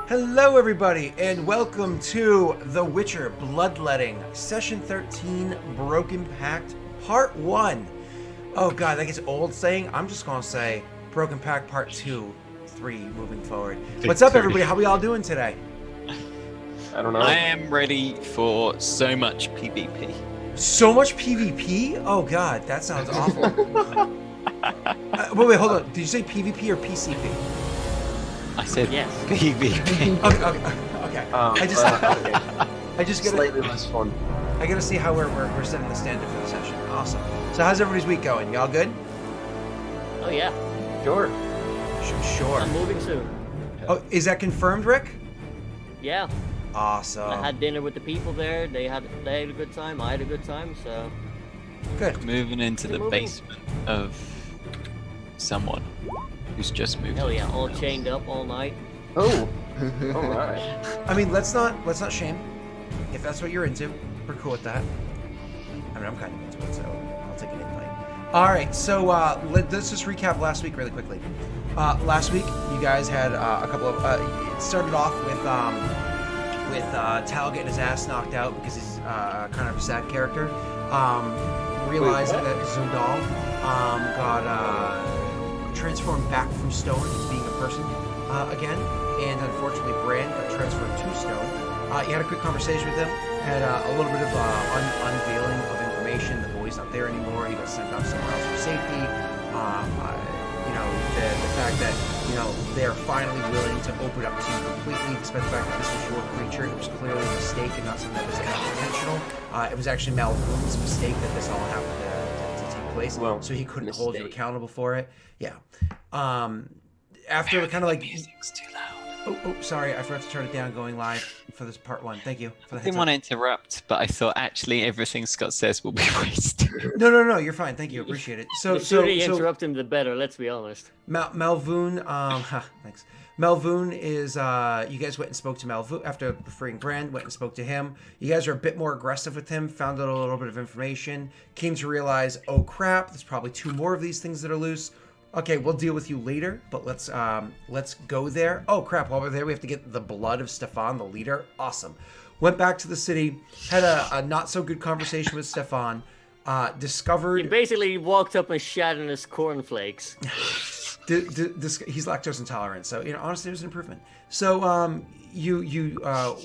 Hello, everybody, and welcome to The Witcher Bloodletting, Session 13, Broken Pact, Part 1. Oh god, that gets old saying. I'm just gonna say Broken Pact Part 2, 3, moving forward. What's up, everybody? How we all doing today? I don't know. I am ready for so much PvP. So much PvP? Oh god, that sounds awful. Wait, hold on. Did you say PvP or PCP? I said Yes. PvP. Okay. I just gotta, Slightly less fun. I gotta see how we're setting the standard for the session. Awesome. So how's everybody's week going? Y'all good? Oh yeah, Sure. Sure. I'm moving soon. Oh, is that confirmed, Rick? Yeah, Awesome. I had dinner with the people there. They had a good time. I had a good time. So Good. Moving into the basement of someone who's just moved. hell yeah, all chained up all night. Oh. All right. I mean, let's not shame. If that's what you're into, we're cool with that. I mean, I'm kind of into it, so I'll take an invite. All right, so let's just recap last week really quickly. Last week, you guys had a couple of. It started off with Tal getting his ass knocked out because he's kind of a sad character. Realizing that Zundal got transformed back from stone into being a person again, and unfortunately Bran got transferred to stone. You had a quick conversation with him, had a little bit of unveiling of information. The boy's not there anymore. He got sent off somewhere else for safety. The fact that they're finally willing to open up to you completely, despite the fact that this was your creature. It was clearly a mistake and not something that was intentional. It was actually Malvoon's mistake that this all happened to take place. Well, so he couldn't hold you accountable for it. Yeah. After kind of like. Music's too loud. Oh, sorry, I forgot to turn it down going live for this part 1. Thank you for the I heads didn't up. want to interrupt, but I thought actually everything Scott says will be wasted. No, you're fine. Thank you, appreciate it. The sooner you interrupt him, the better. Let's be honest. Malvoon, thanks. Malvoon is, you guys went and spoke to Malvoon after freeing Bran, went and spoke to him. You guys are a bit more aggressive with him, found out a little bit of information, came to realize, oh crap, there's probably 2 more of these things that are loose. Okay, we'll deal with you later, but let's go there. Oh crap, while we're there, we have to get the blood of Stefan, the leader. Awesome. Went back to the city, had a not so good conversation with Stefan, discovered... He basically walked up and shat in his cornflakes. He's lactose intolerant, so honestly, there's an improvement. So you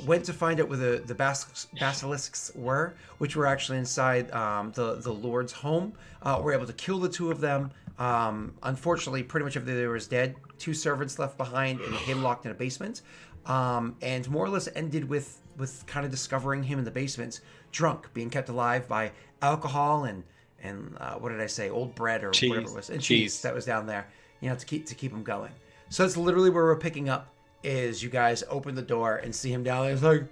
went to find out where the basilisks were, which were actually inside the Lord's home. Were able to kill the 2 of them. Unfortunately, pretty much everybody there was dead. 2 servants left behind, and him locked in a basement. And more or less ended with kind of discovering him in the basement, drunk, being kept alive by alcohol and what did I say, old bread or whatever it was, and cheese that was down there. To keep him going. So that's literally where we're picking up. Is you guys open the door and see him down there. It's like,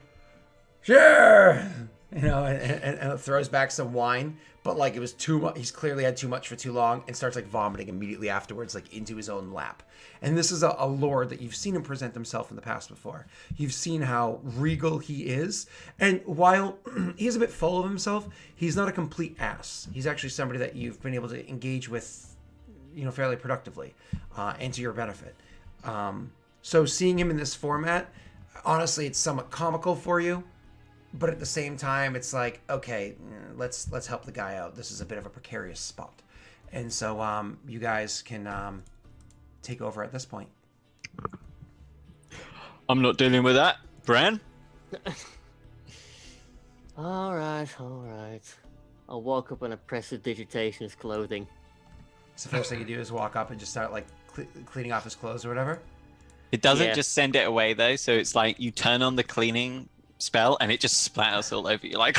sure, and it throws back some wine, but like it was too much. He's clearly had too much for too long, and starts like vomiting immediately afterwards, like into his own lap. And this is a lord that you've seen him present himself in the past before. You've seen how regal he is, and while he's a bit full of himself, he's not a complete ass. He's actually somebody that you've been able to engage with, fairly productively, and to your benefit. So seeing him in this format, honestly, it's somewhat comical for you, but at the same time, it's like, okay, let's help the guy out. This is a bit of a precarious spot, and so you guys can take over at this point. I'm not dealing with that, Bran. All right. I'll walk up and prestidigitation his clothing. So the first thing you do is walk up and just start like cleaning off his clothes or whatever. It doesn't Yeah. just send it away though, so it's like you turn on the cleaning spell and it just splatters all over you. Like,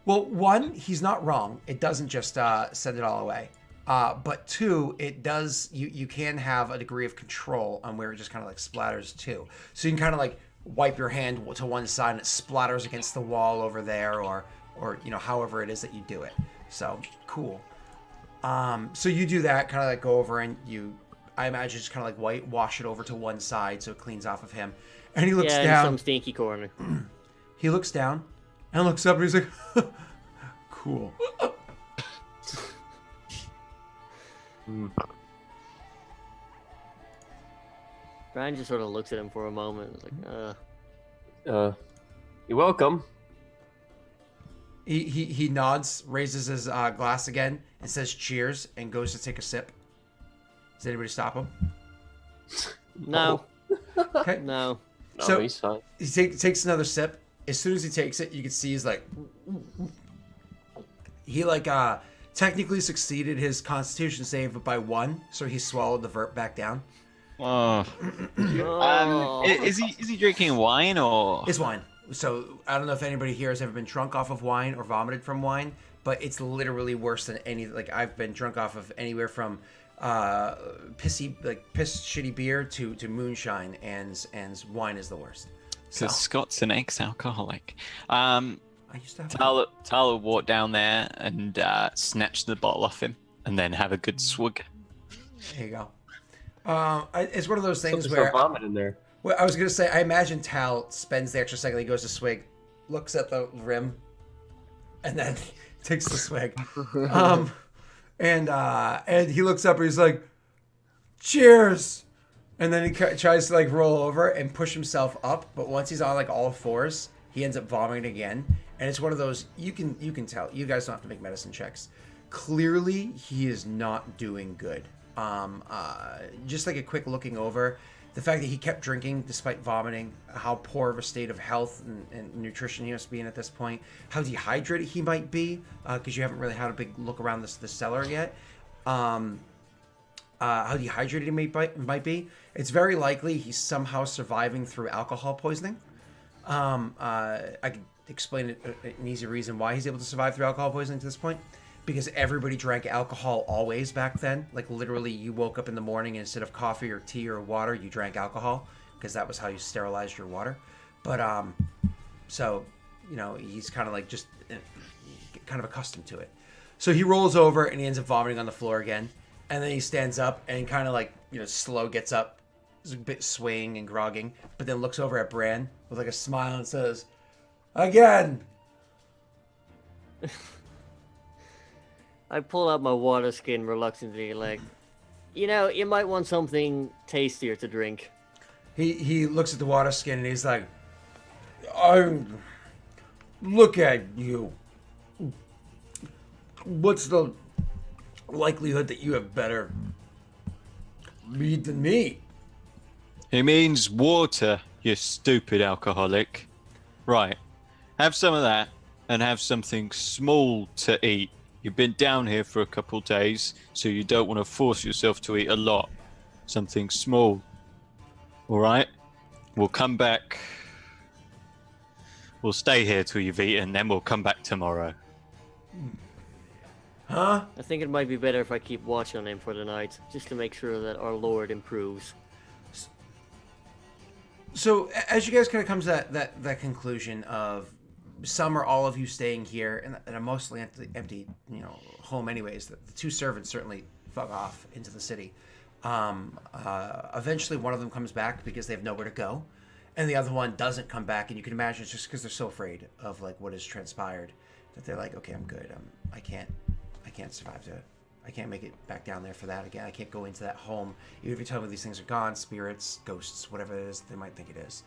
Well, 1, he's not wrong. It doesn't just send it all away. But 2, it does. You can have a degree of control on where it just kind of like splatters too. So you can kind of like wipe your hand to one side and it splatters against the wall over there, or however it is that you do it. So cool. So you do that, kind of like go over and I imagine just kind of like wash it over to one side so it cleans off of him. And he looks in down. some stinky corner. He looks down and looks up and he's like, cool. Bran just sort of looks at him for a moment, like, You're welcome. He nods, raises his glass again, and says cheers, and goes to take a sip. Does anybody stop him? no, Okay. no. No, So- he's fine. He takes another sip. As soon as he takes it, you can see he's like... He, like, technically succeeded his constitution save, but by 1, so he swallowed the vert back down. Oh. Oh. Is he drinking wine or? It's wine. So I don't know if anybody here has ever been drunk off of wine or vomited from wine, but it's literally worse than any. Like I've been drunk off of anywhere from piss shitty beer to moonshine, and wine is the worst. So Because Scott's an ex-alcoholic. I used to have. Tyler walked down there and snatched the bottle off him, and then have a good swig. There you go. It's one of those things There's where no vomit in there. well, I was gonna say I imagine Tal spends the extra second he goes to swig, looks at the rim, and then takes the swig. And he looks up and he's like, "Cheers!" And then he tries to like roll over and push himself up, but once he's on like all fours, he ends up vomiting again. And it's one of those you can tell. You guys don't have to make medicine checks. Clearly, he is not doing good. Just like a quick looking over, the fact that he kept drinking despite vomiting, how poor of a state of health and nutrition he must be in at this point, how dehydrated he might be, because you haven't really had a big look around the cellar yet. How dehydrated he might be. It's very likely he's somehow surviving through alcohol poisoning. I could explain an easy reason why he's able to survive through alcohol poisoning to this point. Because everybody drank alcohol always back then. Like literally you woke up in the morning and instead of coffee or tea or water, you drank alcohol because that was how you sterilized your water. But so, you know, he's kind of like just kind of accustomed to it. So he rolls over and he ends up vomiting on the floor again. And then he stands up and kind of like, you know, slow gets up. He's a bit swaying and grogging, but then looks over at Bran with like a smile and says, "Again." I pull out my water skin reluctantly, like, you know, you might want something tastier to drink. He looks at the water skin and he's like, look at you. What's the likelihood that you have better mead than me?" It means water, you stupid alcoholic. Right. Have some of that and have something small to eat. You've been down here for a couple days, so you don't want to force yourself to eat a lot. Something small. All right? We'll come back. We'll stay here till you've eaten, then we'll come back tomorrow. Huh? I think it might be better if I keep watch on him for the night, just to make sure that our Lord improves. So as you guys kind of come to that conclusion of some or all of you staying here and a mostly empty, you know, home anyways, the two servants certainly fuck off into the city. Eventually one of them comes back because they have nowhere to go, and the other one doesn't come back, and you can imagine it's just because they're so afraid of like what has transpired that they're like, okay, I'm good. I can't survive to. I can't make it back down there for that again. I can't go into that home. Even if you tell me these things are gone, spirits, ghosts, whatever it is, they might think it is.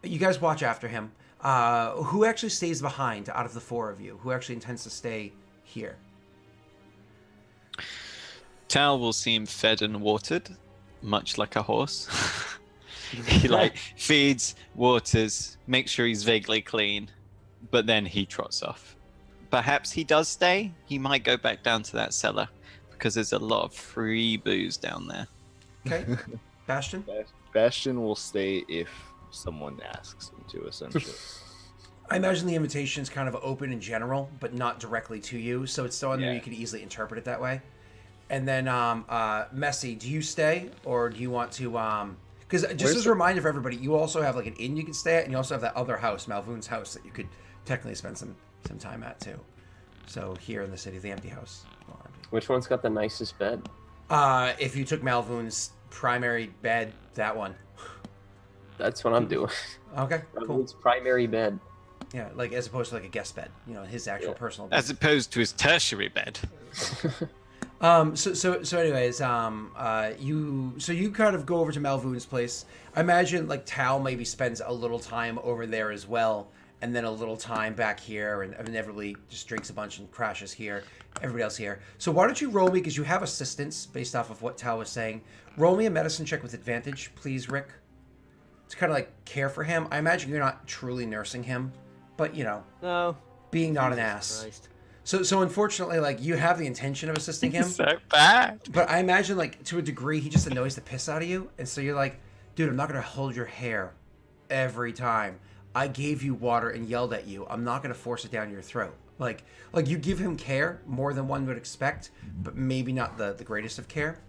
You guys watch after him. Who actually stays behind out of the four of you? Who actually intends to stay here? Tal will seem fed and watered, much like a horse. He like feeds, waters, makes sure he's vaguely clean, but then he trots off. Perhaps he does stay. He might go back down to that cellar because there's a lot of free booze down there. Okay. Bastion? Bastion will stay if someone asks him to, essentially. I imagine the invitation is kind of open in general, but not directly to you, so it's so you could easily interpret it that way. And then, Messy, do you stay, or do you want to, because just as a reminder for everybody, you also have like an inn you can stay at, and you also have that other house, Malvoon's house, that you could technically spend some time at too. So here in the city, the empty house. Well, empty. Which one's got the nicest bed? If you took Malvoon's primary bed, that one. That's what I'm doing. Okay, cool. It's primary bed. Yeah, like as opposed to like a guest bed, you know, his actual personal bed. As opposed to his tertiary bed. Anyways, you kind of go over to Malvoon's place. I imagine like Tal maybe spends a little time over there as well, and then a little time back here, and inevitably just drinks a bunch and crashes here. Everybody else here. So why don't you roll me, because you have assistance based off of what Tal was saying. Roll me a medicine check with advantage, please, Rick. To kind of like care for him. I imagine you're not truly nursing him, but you know, No. being not an Jesus ass. Christ. So unfortunately, like you have the intention of assisting him. So bad. But I imagine, like, to a degree, he just annoys the piss out of you. And so you're like, dude, I'm not going to hold your hair every time. I gave you water and yelled at you. I'm not going to force it down your throat. Like you give him care more than one would expect, but maybe not the greatest of care.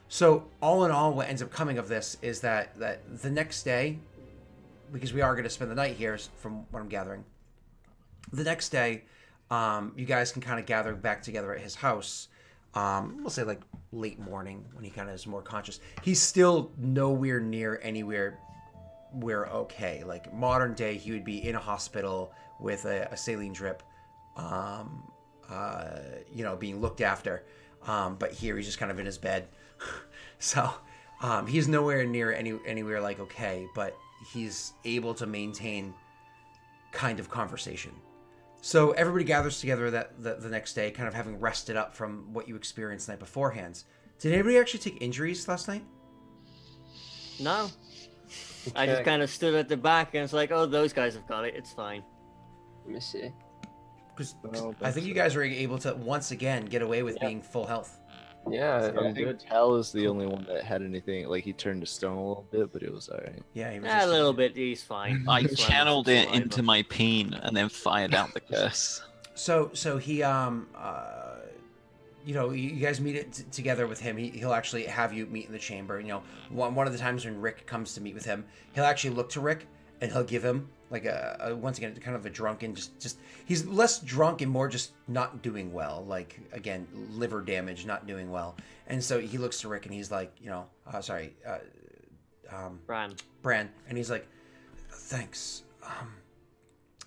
So all in all, what ends up coming of this is that the next day, because we are going to spend the night here from what I'm gathering, the next day, you guys can kind of gather back together at his house. We'll say like late morning when he kind of is more conscious. He's still nowhere near anywhere we're okay. Like modern day, he would be in a hospital with a saline drip, being looked after. But here he's just kind of in his bed. So he's nowhere near anywhere like okay, but he's able to maintain kind of conversation. So everybody gathers together the next day, kind of having rested up from what you experienced the night beforehand. Did anybody actually take injuries last night? No. I just kind of stood at the back and it's like, oh, those guys have got it. It's fine. Let me see. Because No, I think you guys were able to once again get away with being full health. Yeah, I I'm think good. Tal is the only one that had anything. Like he turned to stone a little bit, but it was alright. Yeah, he was A little bit. He's fine. I He's fine. channeled it Survivor. into my peen and then fired out the curse. So he you guys meet together with him. He'll actually have you meet in the chamber. You know, one of the times when Rick comes to meet with him, he'll actually look to Rick and he'll give him like a once again kind of a drunken just he's less drunk and more just not doing well. Like again, liver damage, not doing well. And so he looks to Rick and he's like, Bran, and he's like, thanks.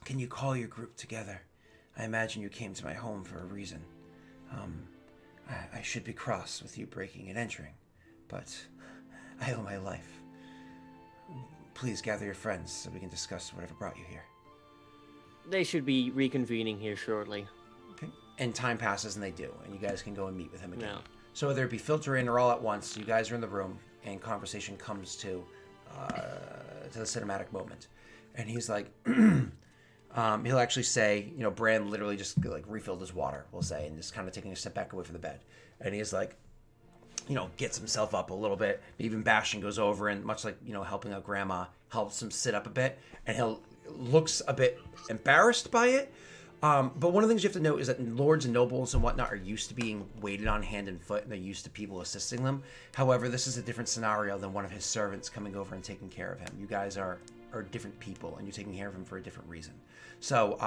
Can you call your group together? I imagine you came to my home for a reason. I should be cross with you breaking and entering, but I owe my life. Please gather your friends so we can discuss whatever brought you here. They should be reconvening here shortly. Okay. And time passes and they do, and you guys can go and meet with him again. No. So whether it be filter in or all at once, you guys are in the room and conversation comes to the cinematic moment. And he's like, he'll actually say, Bran literally just like refilled his water, we'll say, and just kind of taking a step back away from the bed. And he's like, gets himself up a little bit. Even Bastion goes over and much like, helping out Grandma, helps him sit up a bit. And he'll looks a bit embarrassed by it. But one of the things you have to note is that lords and nobles and whatnot are used to being waited on hand and foot, and they're used to people assisting them. However, this is a different scenario than one of his servants coming over and taking care of him. You guys are different people, and you're taking care of him for a different reason. So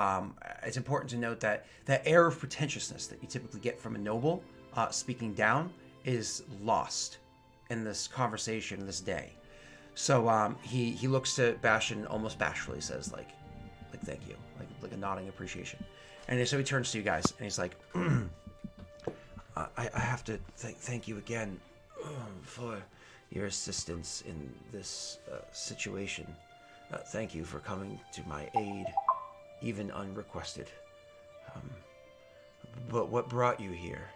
it's important to note that that air of pretentiousness that you typically get from a noble speaking down is lost in this conversation this day. So he looks to Bastion almost bashfully, says like thank you, like a nodding appreciation. And so he turns to you guys and he's like, I have to thank you again for your assistance in this situation. Thank you for coming to my aid, even unrequested. But what brought you here?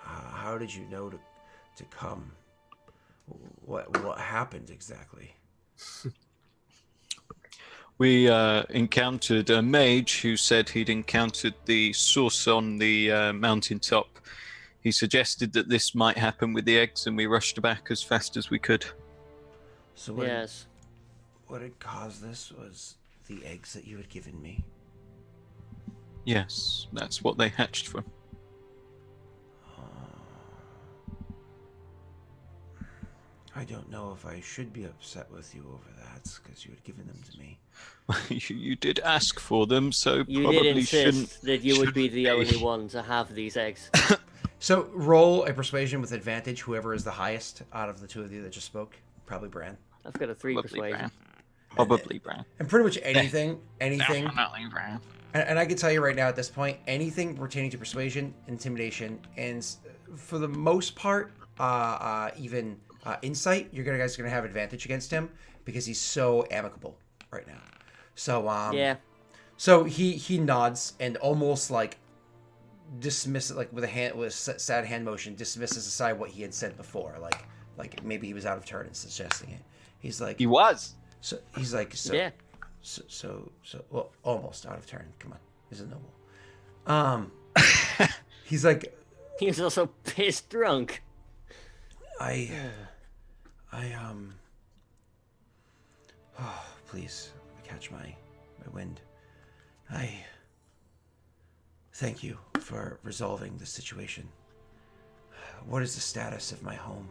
How did you know to come? What happened exactly? We encountered a mage who said he'd encountered the source on the mountaintop. He suggested that this might happen with the eggs, and we rushed back as fast as we could. So Yes. what had caused this was the eggs that you had given me. Yes, that's what they hatched from. I don't know if I should be upset with you over that, because you had given them to me. You did ask for them, so You probably did shouldn't. insist that you would be shouldn't the only one to have these eggs. So roll a persuasion with advantage, whoever is the highest out of the two of you that just spoke. Probably Bran. I've got a 3 Probably persuasion. Bran. Probably Bran. And pretty much anything, Definitely Bran. and I can tell you right now at this point, anything pertaining to persuasion, intimidation, and for the most part, even insight, you guys are gonna have advantage against him because he's so amicable right now. So Yeah. So he nods and almost like dismisses, like with a sad hand motion, dismisses aside what he had said before, like maybe he was out of turn in suggesting it. He's like, He was. so he's like, so Yeah. so well, almost out of turn. Come on, this is noble. He's like, He was also pissed drunk. I oh, please catch my wind. I thank you for resolving the situation. What is the status of my home?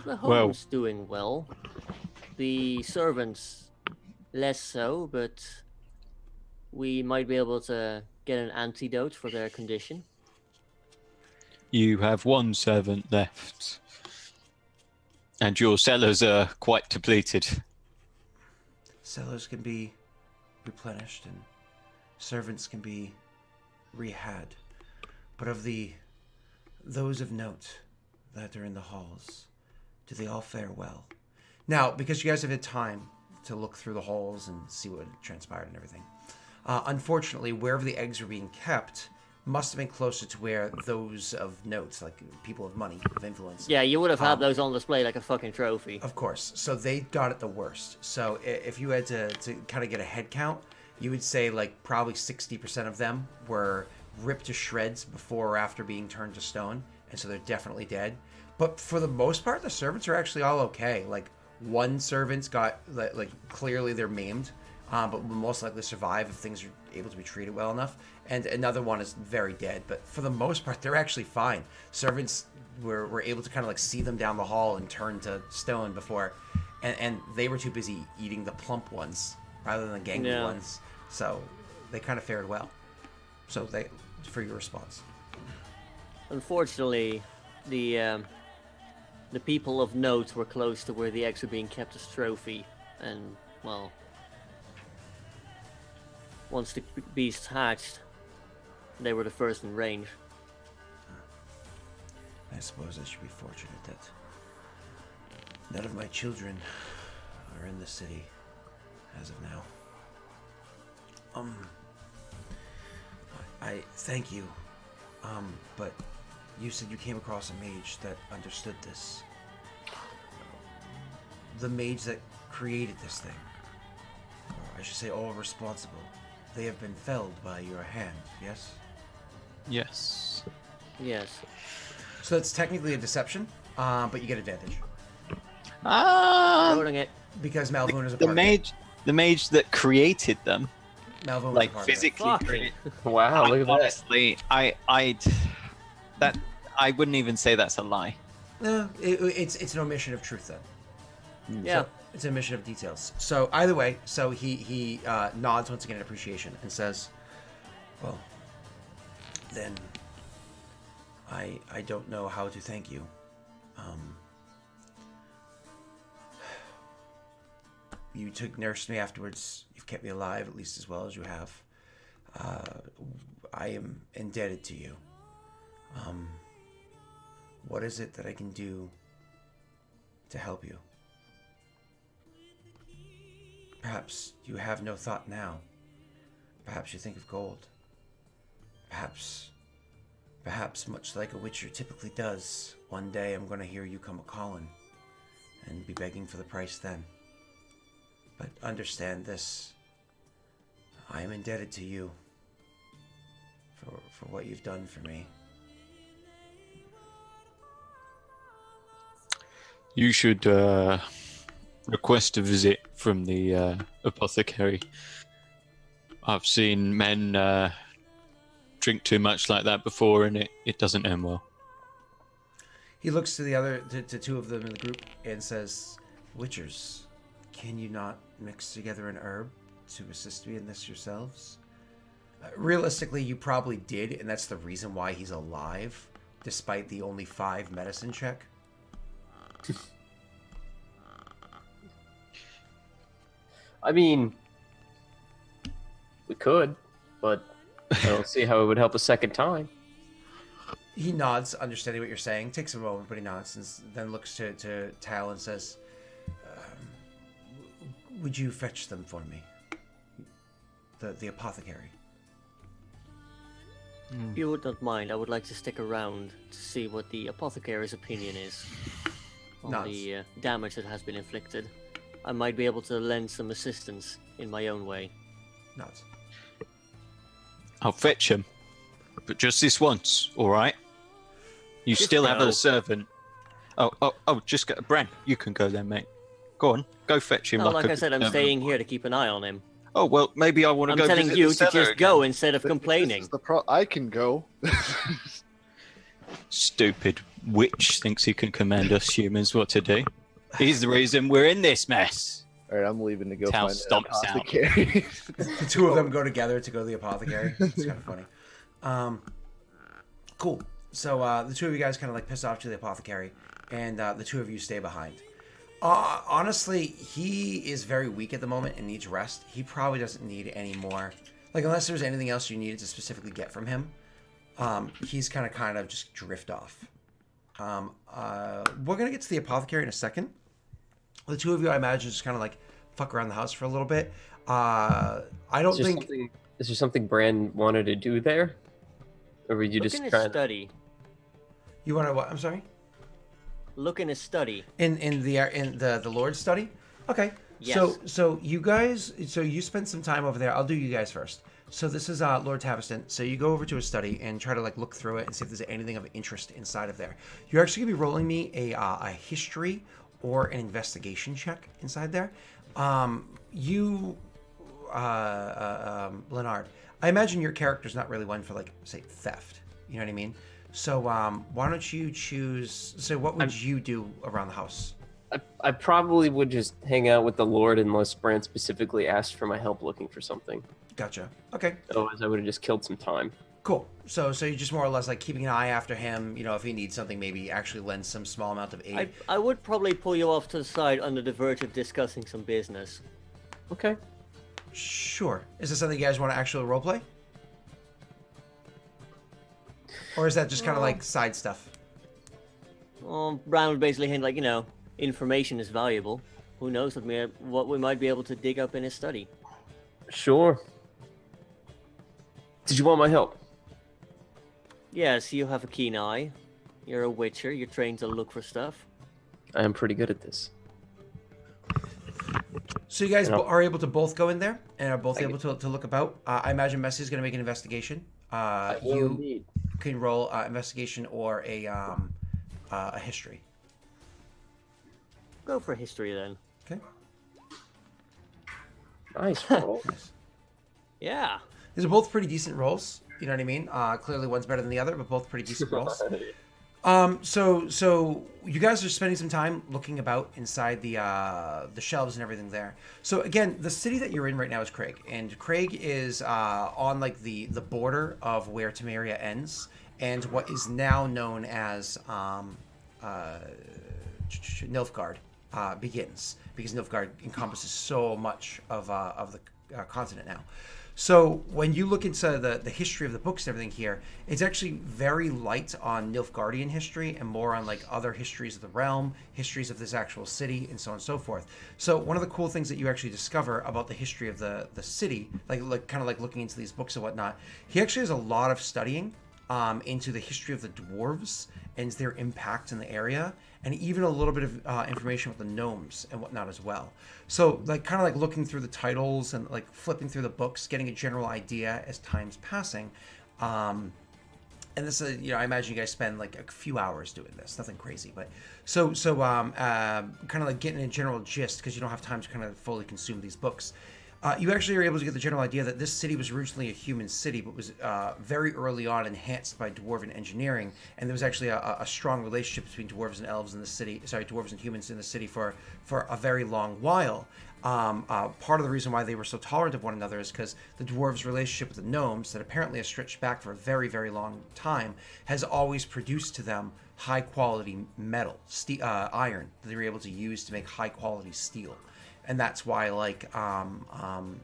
The Well- home's doing well. The servants, less so, but we might be able to get an antidote for their condition. You have one servant left. And your cellars are quite depleted. Cellars can be replenished and servants can be rehad. But of those of note that are in the halls, do they all fare well? Now, because you guys have had time to look through the halls and see what had transpired and everything, unfortunately, wherever the eggs were being kept must have been closer to where those of note, like people of money, of influence. Yeah, you would have had those on display like a fucking trophy. Of course. So they got it the worst. So if you had to kind of get a head count, you would say like probably 60% of them were ripped to shreds before or after being turned to stone. And so they're definitely dead. But for the most part, the servants are actually all okay. Like one servant's got like clearly they're maimed, but will most likely survive if things are able to be treated well enough. And another one is very dead. But for the most part, they're actually fine. Servants were able to kind of like see them down the hall and turn to stone before, and they were too busy eating the plump ones rather than the gangly ones. So they kind of fared well. So they, for your response. Unfortunately, the people of note were close to where the eggs were being kept as trophy, and well, once the beasts hatched, they were the first in range. I suppose I should be fortunate that none of my children are in the city as of now. I thank you. But you said you came across a mage that understood this. The mage that created this thing. Or I should say all responsible. They have been felled by your hand, yes? Yes. Yes. So that's technically a deception, but you get advantage. Rolling it. Because Malvoon is a The part of it. the mage that created them, Malvoon like is a part of it. physically Fucking- created. Wow, look at that. Honestly, I wouldn't even say that's a lie. No, it's an omission of truth then. Yeah. So it's an omission of details. So either way, so he nods once again in appreciation and says, "Well, then I don't know how to thank you. You nursed me afterwards. You've kept me alive at least as well as you have. I am indebted to you. What is it that I can do to help you? Perhaps you have no thought now. Perhaps you think of gold. Perhaps much like a witcher typically does, one day I'm going to hear you come a-calling and be begging for the price then. But understand this. I am indebted to you for what you've done for me. You should request a visit from the apothecary. I've seen men drink too much like that before, and it doesn't end well. He looks to two of them in the group and says, "Witchers, can you not mix together an herb to assist me in this yourselves?" Realistically, you probably did, and that's the reason why he's alive, despite the only 5 medicine check. I mean, we could, but I don't see how it would help a second time. He nods, understanding what you're saying. Takes a moment, but he nods, and then looks to Tal and says, "Would you fetch them for me? The apothecary." If you would not mind, I would like to stick around to see what the apothecary's opinion is on Nods. the damage that has been inflicted. I might be able to lend some assistance in my own way. Nods. I'll fetch him, but just this once, all right? You Just still have go. a servant. Oh! Just go, Bran. You can go then, mate. Go on, go fetch him. No, like a I said, I'm servant. staying here to keep an eye on him. Oh well, maybe I want to I'm go. telling visit you the to cellar just again. go instead of This complaining. is I can go. Stupid witch thinks he can command us humans what to do. He's the reason we're in this mess. All right, I'm leaving to go Tal find an stomps out. apothecary. The two of them go together to go to the apothecary. It's kind of funny. Cool. So the two of you guys kind of like piss off to the apothecary, and the two of you stay behind. Honestly, he is very weak at the moment and needs rest. He probably doesn't need any more. Like, unless there's anything else you needed to specifically get from him, he's kind of just drift off. We're gonna get to the apothecary in a second. The two of you, I imagine, just kind of like fuck around the house for a little bit. I don't think. Is there something Bran wanted to do there, or were you Look just in his trying? study. You want to what? I'm sorry. Look in his study. In the Lord's study. Okay. Yes. So you guys, you spend some time over there. I'll do you guys first. So this is Lord Taviston. So you go over to his study and try to like look through it and see if there's anything of interest inside of there. You're actually gonna be rolling me a history or an investigation check inside there. Leonard, I imagine your character's not really one for like say theft. You know what I mean? So why don't you choose? So what would you do around the house? I probably would just hang out with the Lord unless Bran specifically asked for my help looking for something. Gotcha. Okay. Otherwise, I would have just killed some time. Cool. So you're just more or less like keeping an eye after him. You know, if he needs something, maybe actually lend some small amount of aid. I would probably pull you off to the side on the verge of discussing some business. Okay. Sure. Is this something you guys want to actually roleplay? Or is that just kind of like side stuff? Well, Bran would basically hint like, information is valuable. Who knows what we might be able to dig up in his study. Sure. Did you want my help? Yes, you have a keen eye. You're a witcher. You're trained to look for stuff. I am pretty good at this. So you guys You know. are able to both go in there and are both able to look about. I imagine Messi's going to make an investigation. You Indeed. can roll investigation or a history. Go for history then. Okay. Nice roll. Yeah. These are both pretty decent rolls. You know what I mean? Clearly one's better than the other, but both pretty decent rolls. So you guys are spending some time looking about inside the shelves and everything there. So again, the city that you're in right now is Craig, and Craig is on like the border of where Temeria ends and what is now known as Nilfgaard begins, because Nilfgaard encompasses so much of the continent now. So when you look into the history of the books and everything here, it's actually very light on Nilfgaardian history and more on like other histories of the realm, histories of this actual city, and so on and so forth. So one of the cool things that you actually discover about the history of the city, like kind of like looking into these books and whatnot, he actually has a lot of studying into the history of the dwarves and their impact in the area, and even a little bit of information with the gnomes and whatnot as well. So like kind of like looking through the titles and like flipping through the books, getting a general idea as time's passing. And this is, I imagine you guys spend like a few hours doing this, nothing crazy, but so kind of like getting a general gist, because you don't have time to kind of fully consume these books. You actually are able to get the general idea that this city was originally a human city, but was very early on enhanced by dwarven engineering, and there was actually a strong relationship between dwarves and elves in the city. Sorry, dwarves and humans in the city for a very long while. Part of the reason why they were so tolerant of one another is because the dwarves' relationship with the gnomes, that apparently has stretched back for a very, very long time, has always produced to them high quality metal, iron, that they were able to use to make high quality steel. And that's why, like,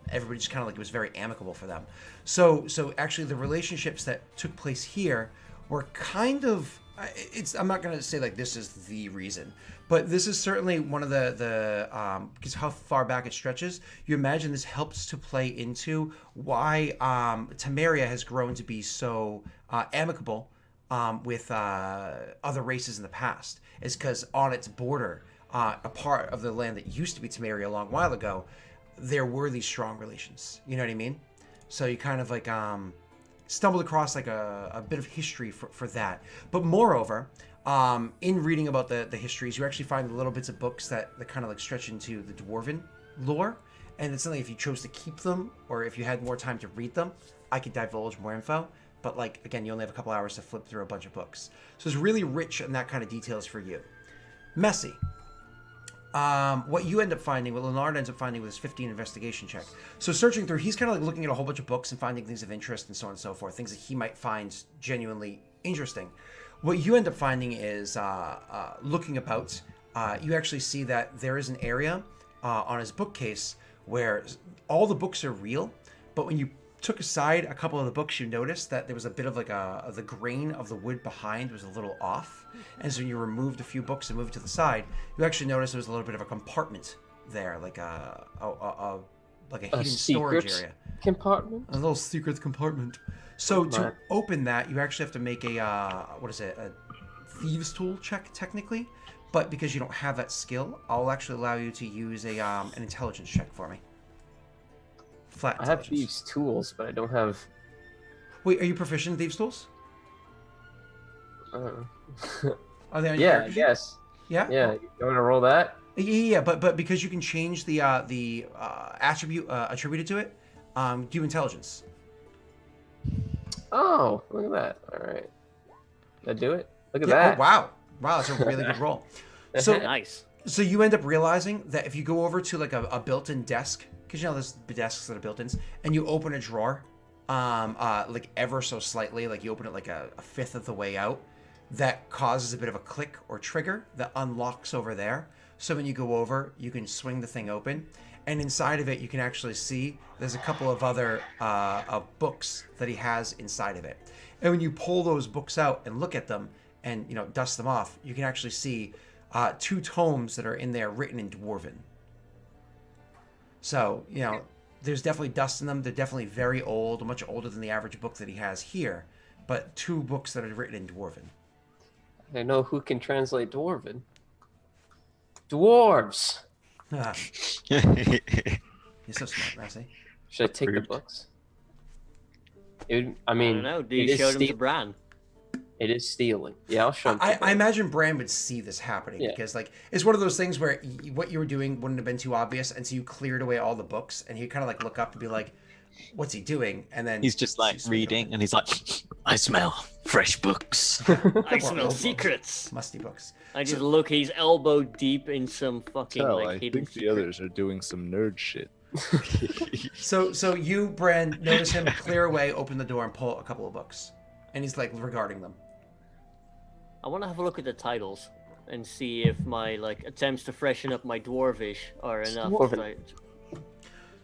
everybody just kind of like, it was very amicable for them. So actually, the relationships that took place here were kind of. I'm not gonna say like this is the reason, but this is certainly one of the because how far back it stretches. You imagine this helps to play into why Temeria has grown to be so amicable with other races in the past. Is because on its border, a part of the land that used to be Temeria a long while ago, there were these strong relations. You know what I mean? So you kind of like stumbled across like a bit of history for that. But moreover, in reading about the histories, you actually find little bits of books that kind of like stretch into the dwarven lore. And it's something if you chose to keep them or if you had more time to read them, I could divulge more info. But like, again, you only have a couple hours to flip through a bunch of books. So it's really rich in that kind of details for you. Messy. What you end up finding, what Leonard ends up finding with his 15 investigation check. So searching through, he's kind of like looking at a whole bunch of books and finding things of interest and so on and so forth, things that he might find genuinely interesting. What you end up finding is looking about, you actually see that there is an area on his bookcase where all the books are real, but when you took aside a couple of the books, you noticed that there was a bit of like the grain of the wood behind was a little off. And so you removed a few books and moved to the side. You actually noticed there was a little bit of a compartment there, like a hidden storage area. Compartment? A little secret compartment. So to open that, you actually have to make a thieves tool check technically. But because you don't have that skill, I'll actually allow you to use an intelligence check for me. Flat I have intelligence. thieves' tools, but I don't have. Wait, are you proficient in thieves' tools? Are they on your Yeah, I character sheet? guess. Yeah. Yeah, you want to roll that? Yeah, but because you can change the attribute attributed to it, do intelligence. Oh, look at that. All right. Did I do it? Look at Yeah, that. oh, wow, that's a really good roll. So Nice. So you end up realizing that if you go over to like a built-in desk, because you know there's desks that are built-ins, and you open a drawer, like ever so slightly, like you open it like a fifth of the way out, that causes a bit of a click or trigger that unlocks over there. So when you go over, you can swing the thing open, and inside of it, you can actually see there's a couple of other books that he has inside of it. And when you pull those books out and look at them and dust them off, you can actually see 2 tomes that are in there written in Dwarven. So, there's definitely dust in them. They're definitely very old, much older than the average book that he has here. But 2 books that are written in Dwarven. I know who can translate Dwarven. Dwarves. Ah, you're so smart, Massey. Should I take the Rude. books? I I mean, don't know. Do it you is show them to steal- Bran? It is stealing. Yeah, I'll show him. I imagine Bran would see this happening Yeah. because, like, it's one of those things where what you were doing wouldn't have been too obvious, and so you cleared away all the books, and he'd kind of like look up and be like, "What's he doing?" And then He's just like reading, and he's like, "I smell fresh books." I smell old secrets. musty books. I just look. He's elbow deep in some fucking Tell, like I hidden think the secret. others are doing some nerd shit. So you, Bran, notice him clear away, open the door, and pull a couple of books, and he's like regarding them. I want to have a look at the titles and see if my attempts to freshen up my dwarvish are enough. Dwarven. Right?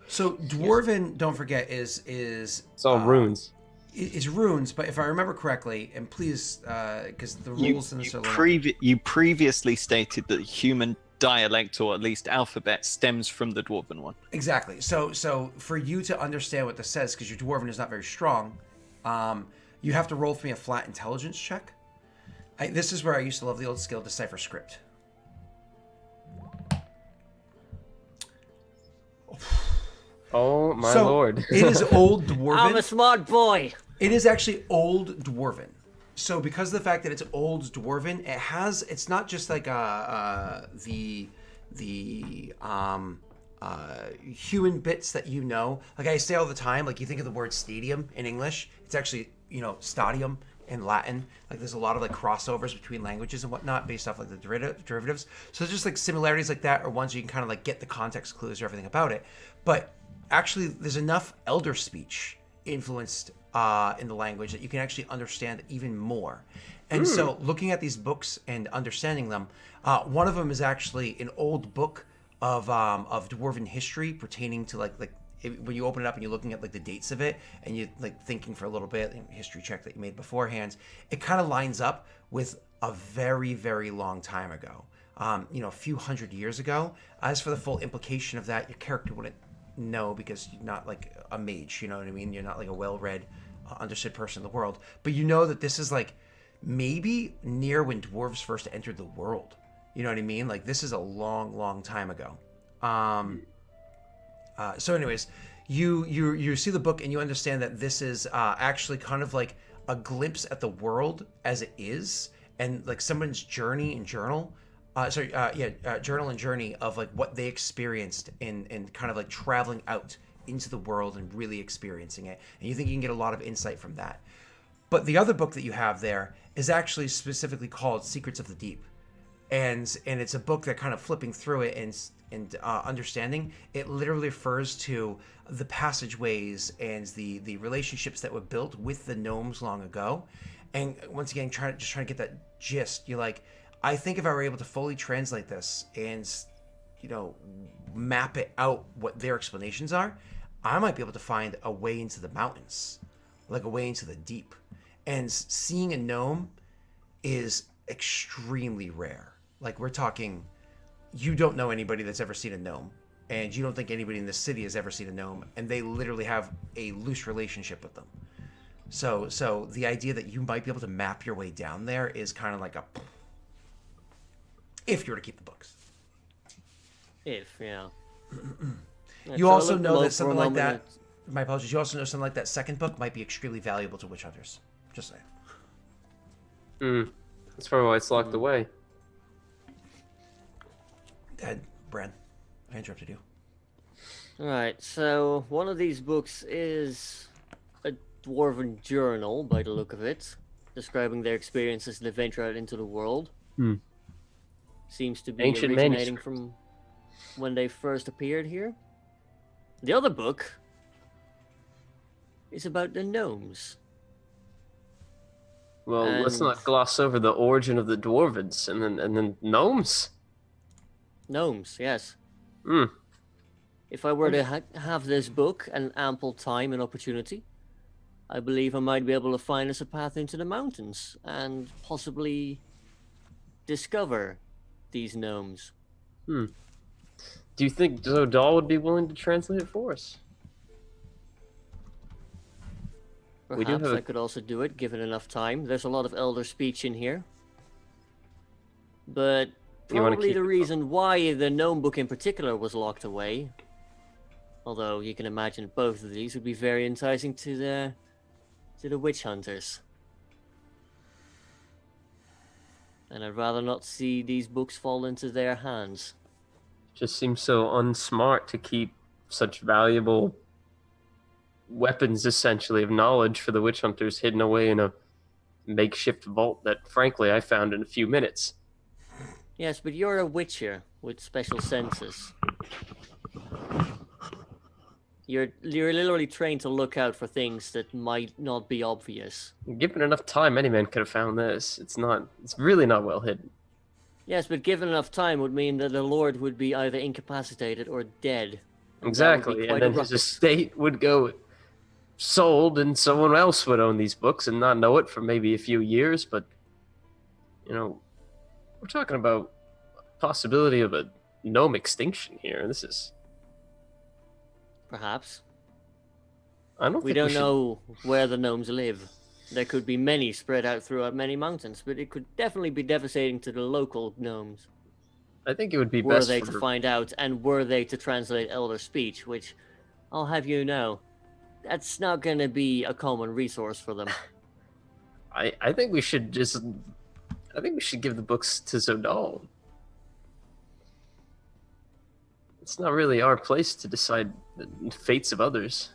So Dwarven, don't forget, is It's all runes. It's runes, but if I remember correctly, and please, because the rules in this are You previously stated that human dialect, or at least alphabet, stems from the Dwarven one. exactly. So for you to understand what this says, because your Dwarven is not very strong, you have to roll for me a flat intelligence check. This is where I used to love the old skill Decipher Script. Oh my So lord! it is old Dwarven. I'm a smart boy. It is actually old Dwarven. So because of the fact that it's old Dwarven, it's not just like the human bits that you know. Like I say all the time, like you think of the word stadium in English, it's actually stadium in Latin. Like there's a lot of like crossovers between languages and whatnot based off like the derivatives. So there's just like similarities like that, or ones you can kind of like get the context clues or everything about it. But actually, there's enough Elder speech influenced in the language that you can actually understand it even more. And so looking at these books and understanding them, one of them is actually an old book of Dwarven history pertaining to like when you open it up and you're looking at like the dates of it, and you like thinking for a little bit, history check that you made beforehand, it kind of lines up with a very, very long time ago. A few hundred years ago. As for the full implication of that, your character wouldn't know because you're not like a mage. You know what I mean? You're not like a well-read, understood person in the world. But you know that this is like maybe near when dwarves first entered the world. You know what I mean? Like this is a long, long time ago. So anyways, you see the book and you understand that this is actually kind of like a glimpse at the world as it is, and like someone's journey and journal. Journal and journey of like what they experienced in kind of like traveling out into the world and really experiencing it. And you think you can get a lot of insight from that. But the other book that you have there is actually specifically called Secrets of the Deep. And it's a book that kind of flipping through it and understanding, it literally refers to the passageways and the relationships that were built with the gnomes long ago. And once again, trying to get that gist, you're like, I think if I were able to fully translate this and, map it out what their explanations are, I might be able to find a way into the mountains, like a way into the deep. And seeing a gnome is extremely rare. Like we're talking, you don't know anybody that's ever seen a gnome, and you don't think anybody in the city has ever seen a gnome, and they literally have a loose relationship with them. So the idea that you might be able to map your way down there is kind of like a... if you were to keep the books. You also know that something like that... My apologies. You also know something like that second book might be extremely valuable to witch hunters. Just saying. That's probably why it's locked away. Bran, I interrupted you. Alright, so one of these books is a dwarven journal, by the look of it, describing their experiences as they venture out into the world. Seems to be Ancient originating manuscript. from when they first appeared here. The other book is about the gnomes. Well, let's And- not gloss over the origin of the dwarvids and then gnomes. Gnomes, yes. Hmm. If I were to have this book and ample time and opportunity, I believe I might be able to find us a path into the mountains and possibly discover these gnomes. Do you think Zodal would be willing to translate it for us? We do Perhaps have a- I could also do it, given enough time. There's a lot of elder speech in here. But You wanna probably keep the it- reason why the gnome book in particular was locked away, although you can imagine both of these would be very enticing to the witch hunters. And I'd rather not see these books fall into their hands. Just seems so unsmart to keep such valuable weapons, essentially, of knowledge for the witch hunters hidden away in a makeshift vault that, frankly, I found in a few minutes. Yes, but you're a witcher with special senses. You're literally trained to look out for things that might not be obvious. Given enough time, any man could have found this. It's really not well hidden. Yes, but given enough time would mean that the Lord would be either incapacitated or dead. And that would be Exactly, quite and a then his ruckus. estate would go sold, and someone else would own these books and not know it for maybe a few years. But we're talking about possibility of a gnome extinction here. This is Perhaps. I don't. We think don't should- know where the gnomes live. There could be many spread out throughout many mountains, but it could definitely be devastating to the local gnomes. I think it would be Were best they for to find out, and were they to translate Elder Speech, which, I'll have you know, that's not going to be a common resource for them. I think we should just. I think we should give the books to Zodal. It's not really our place to decide the fates of others.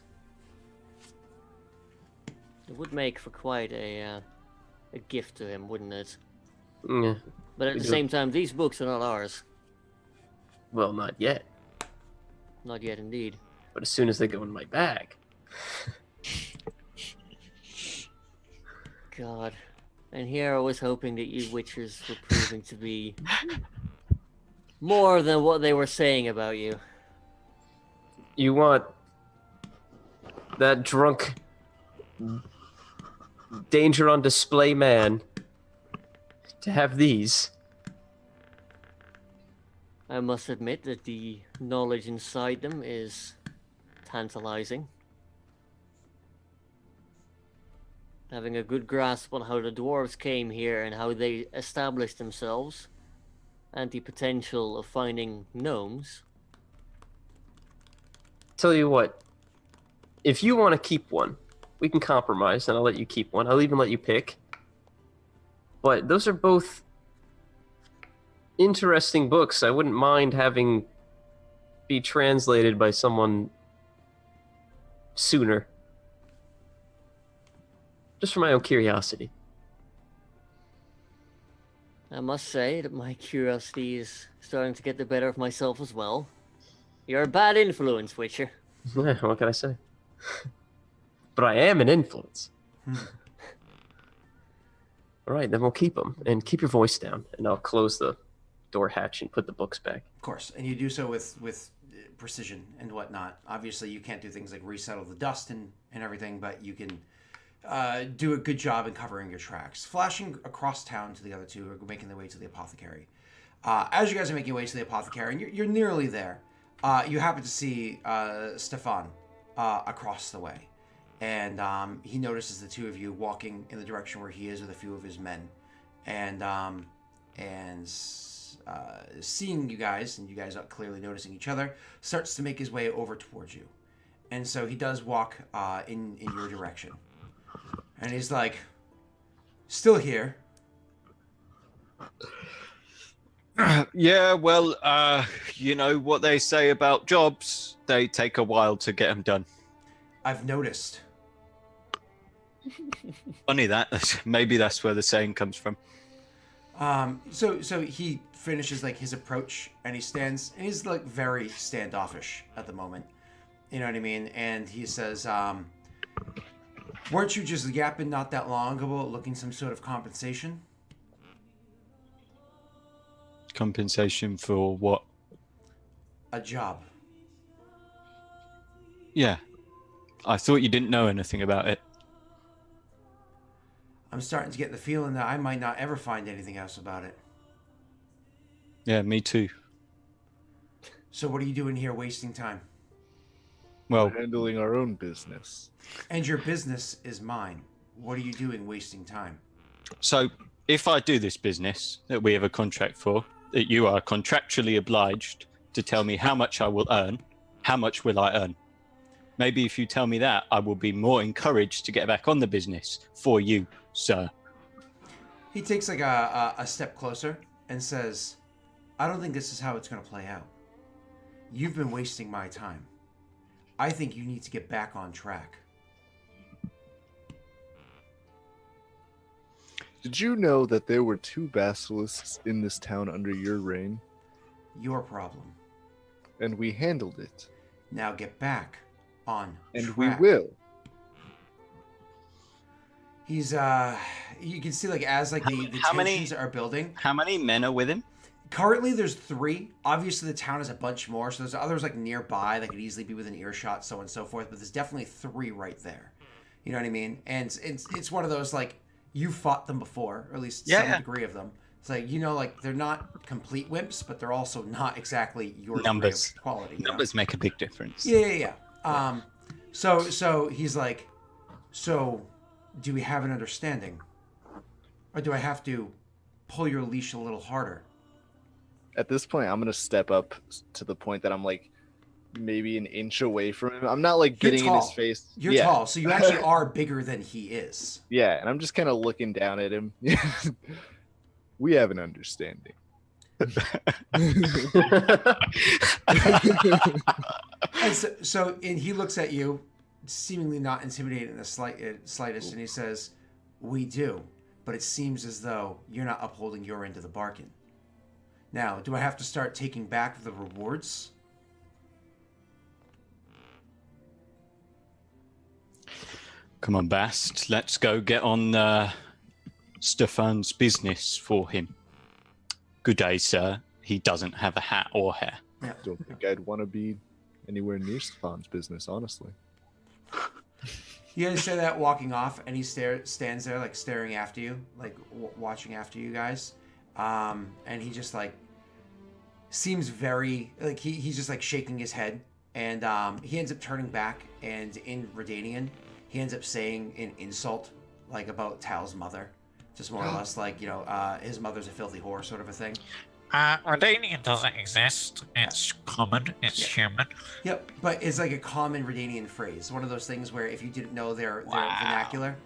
It would make for quite a gift to him, wouldn't it? Yeah. But at We the do. same time, these books are not ours. Well, not yet. Not yet, indeed. But as soon as they go in my bag. God. And here I was hoping that you witchers were proving to be more than what they were saying about you. You want that drunk danger on display man to have these. I must admit that the knowledge inside them is tantalizing. Having a good grasp on how the dwarves came here and how they established themselves, and the potential of finding gnomes. Tell you what, if you want to keep one, we can compromise, and I'll let you keep one. I'll even let you pick. But those are both interesting books. I wouldn't mind having be translated by someone sooner. Just for my own curiosity. I must say that my curiosity is starting to get the better of myself as well. You're a bad influence, Witcher. What can I say? But I am an influence. All right, then we'll keep them. And keep your voice down. And I'll close the door hatch and put the books back. Of course, and you do so with precision and whatnot. Obviously, you can't do things like resettle the dust and everything, but you can do a good job in covering your tracks. Flashing across town to the other two who are making their way to the apothecary. As you guys are making your way to the apothecary, and you're nearly there, you happen to see Stefan across the way. And he notices the two of you walking in the direction where he is with a few of his men. And seeing you guys, and you guys are clearly noticing each other, starts to make his way over towards you. And so he does walk in your direction. And he's like, still here. Yeah, well, you know what they say about jobs. They take a while to get them done. I've noticed. Funny that. Maybe that's where the saying comes from. So he finishes like his approach, and he stands, and he's like very standoffish at the moment. You know what I mean? And he says, weren't you just yapping not that long ago about looking some sort of compensation? Compensation for what? A job. Yeah. I thought you didn't know anything about it. I'm starting to get the feeling that I might not ever find anything else about it. Yeah, me too. So what are you doing here wasting time? Well, We're handling our own business. And your business is mine. What are you doing wasting time? so if I do this business that we have a contract for, that you are contractually obliged to tell me how much I will earn, how much will I earn? Maybe if you tell me that, I will be more encouraged to get back on the business for you, sir. He takes like a step closer and says, I don't think this is how it's going to play out. You've been wasting my time. I think you need to get back on track. Did you know that there were 2 basilisks in this town under your reign? Your problem. And we handled it. Now get back on And track. we will. He's you can see like as like the How many- tensions are building. How many men are with him? Currently there's 3. Obviously the town has a bunch more, so there's others like nearby that could easily be within earshot, so on and so forth, but there's definitely 3 right there. You know what I mean? And it's one of those like you fought them before, or at least some degree of them. It's like, you know, like they're not complete wimps, but they're also not exactly your Numbers. degree of quality. You know? Numbers make a big difference. Yeah. So he's like, so do we have an understanding? Or do I have to pull your leash a little harder? At this point, I'm going to step up to the point that I'm like maybe an inch away from him. I'm not like You're getting in his tall. face. You're Yeah. tall, so you actually are bigger than he is. Yeah, and I'm just kind of looking down at him. We have an understanding. And and he looks at you, seemingly not intimidated in the slightest, and he says, we do, but it seems as though you're not upholding your end of the bargain. Now, do I have to start taking back the rewards? Come on, Bast. Let's go get on Stefan's business for him. Good day, sir. He doesn't have a hat or hair. Yeah. Don't think I'd want to be anywhere near Stefan's business, honestly. You guys say that walking off, and he stands there like staring after you, like watching after you guys, and he just like seems very like he's just like shaking his head, and he ends up turning back, and in Redanian, he ends up saying an insult like about Tal's mother, just more or less like his mother's a filthy whore sort of a thing. Redanian doesn't exist. It's common. It's human. Yep, but it's like a common Redanian phrase. One of those things where if you didn't know their vernacular,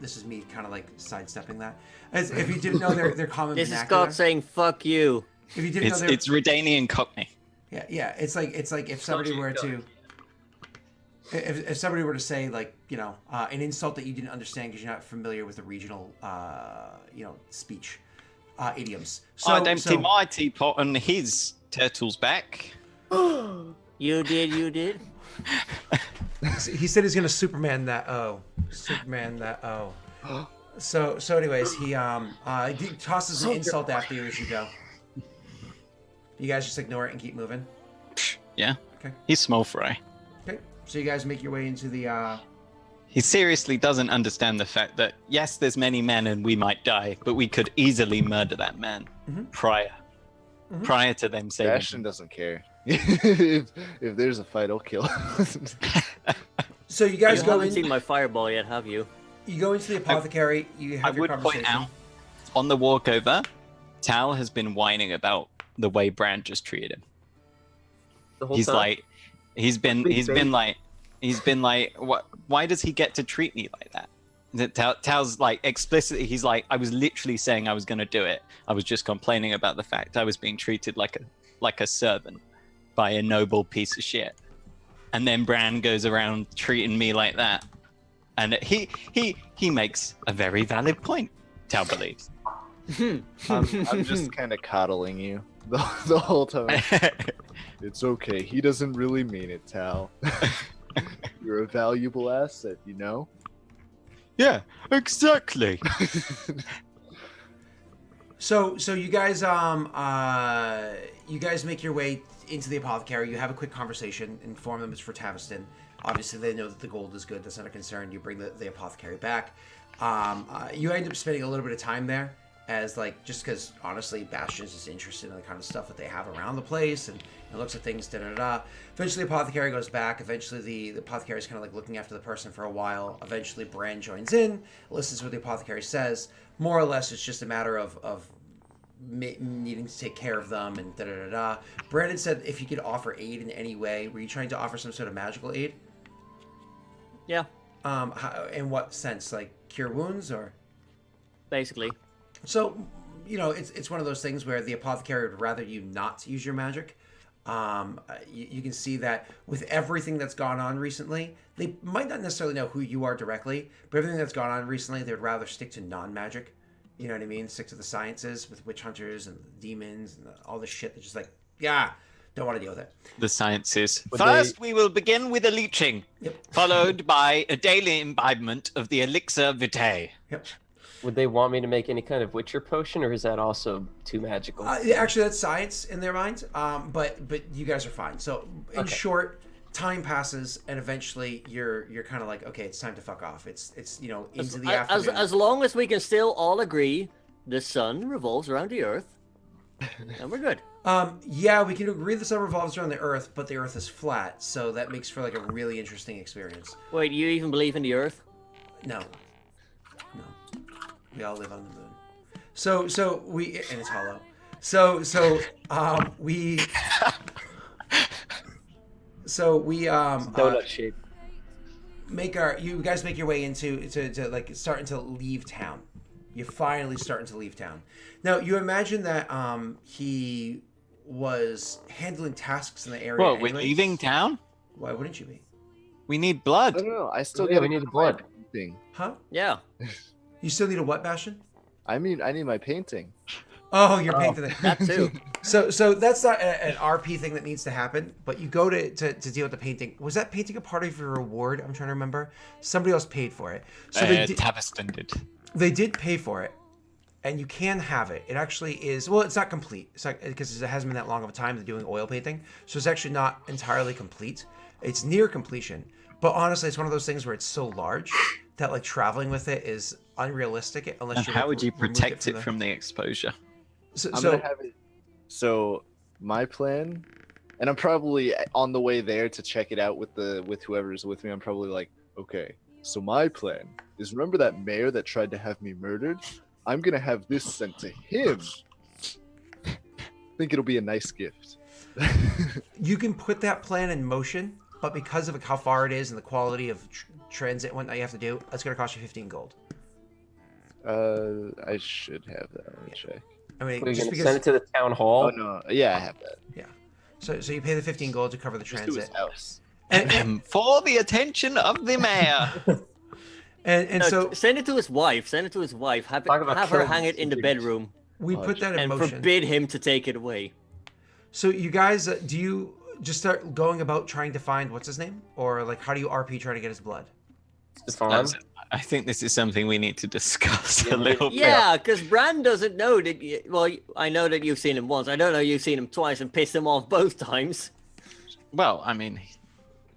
this is me kind of like sidestepping that. If you didn't know their common This is vernacular, Scott saying "fuck you." if you didn't know their, It's Redanian Cockney. yeah, it's like if somebody were to, if somebody were to say like an insult that you didn't understand because you're not familiar with the regional speech. Idioms. I'd empty my teapot on his turtle's back. You did. He said he's gonna Superman that Superman that So anyways, he tosses an insult after you as you go. You guys just ignore it and keep moving. Yeah. Okay. He's small fry. Okay. So you guys make your way into the. He seriously doesn't understand the fact that, yes, there's many men and we might die, but we could easily murder that man prior to them saving Bastion him. doesn't care. if there's a fight, I'll kill. So you guys You go haven't in. seen my fireball yet, have you? You go into the apothecary. You I have your would conversation. point out, on the walk over, Tal has been whining about the way Brand just treated him. The whole He's time? like, he's been like, what? Why does he get to treat me like that? Tal's like explicitly, he's like, I was literally saying I was going to do it. I was just complaining about the fact I was being treated like a servant by a noble piece of shit. And then Bran goes around treating me like that. And he makes a very valid point, Tal believes. I'm just kind of coddling you the whole time. It's okay. He doesn't really mean it, Tal. You're a valuable asset, you know? Yeah, exactly. So you guys make your way into the apothecary. You have a quick conversation. Inform them it's for Taviston. Obviously, they know that the gold is good. That's not a concern. You bring the apothecary back. You end up spending a little bit of time there, as like just because honestly, Bastion's just interested in the kind of stuff that they have around the place and looks at things. Eventually, the apothecary goes back. Eventually, the apothecary is kind of like looking after the person for a while. Eventually, Bran joins in, listens to what the apothecary says. More or less, it's just a matter of needing to take care of them and Brandon said if you could offer aid in any way. Were you trying to offer some sort of magical aid? Yeah, In what sense? Like cure wounds or? basically. So, it's one of those things where the apothecary would rather you not use your magic. You can see that with everything that's gone on recently, they might not necessarily know who you are directly, but everything that's gone on recently, they would rather stick to non-magic. You know what I mean? Stick to the sciences with witch hunters and demons and all this shit that's just like, don't want to deal with it. The sciences. Would First, we will begin with a leeching, Yep. followed by a daily imbibement of the elixir vitae. Yep. Would they want me to make any kind of Witcher potion, or is that also too magical? Actually, that's science in their mind. But you guys are fine. So in Okay. short, time passes and eventually you're kind of like, okay, it's time to fuck off. It's into the afternoon. As long as we can still all agree the sun revolves around the earth, and we're good. Yeah, we can agree the sun revolves around the Earth, but the Earth is flat, so that makes for like a really interesting experience. Wait, you even believe in the earth? No, we all live on the moon. So we and it's hollow. So we Donut shape. you guys make your way into to like starting to leave town. You're finally starting to leave town. Now you imagine that he was handling tasks in the area. What, we're anyways. leaving town? Why wouldn't you be? We need blood. No. I still Yeah, get we need the blood. Painting. Huh? Yeah. You still need a what, Bastion? I need my painting. Oh, you're painting it. That too. So that's not an RP thing that needs to happen, but you go to deal with the painting. Was that painting a part of your reward? I'm trying to remember. Somebody else paid for it. So Taviston did. they did pay for it, and you can have it. It actually is, well, it's not complete. It's not, because it hasn't been that long of a time to doing oil painting, so it's actually not entirely complete. It's near completion, But honestly, it's one of those things where it's so large that like traveling with it is unrealistic unless And you. how like, would you remove protect it the- from the exposure? So, I'm so gonna have it. So my plan, and I'm probably on the way there to check it out with whoever's with me. I'm probably like, okay. So my plan is remember that mayor that tried to have me murdered? I'm gonna have this sent to him. I think it'll be a nice gift. you can put that plan in motion, but because of how far it is and the quality of transit and whatnot you have to do, it's going to cost you 15 gold. I should have that. Let me check. I mean, We're just gonna because. send it to the town hall. Oh no, yeah, I have that. So you pay the 15 gold to cover the Just to his transit. house. And For the attention of the mayor. and No, so send it to his wife. Send it to his wife. Have Talk about her killing hang it in the dreams. bedroom we put that in and motion. forbid him to take it away. So you guys, do you just start going about trying to find what's his name, or like how do you RP try to get his blood? Stefan. I think this is something we need to discuss Yeah, a little bit. Yeah, because Bran doesn't know that. Well, I know that you've seen him once. I don't know you've seen him twice and pissed him off both times. Well, I mean,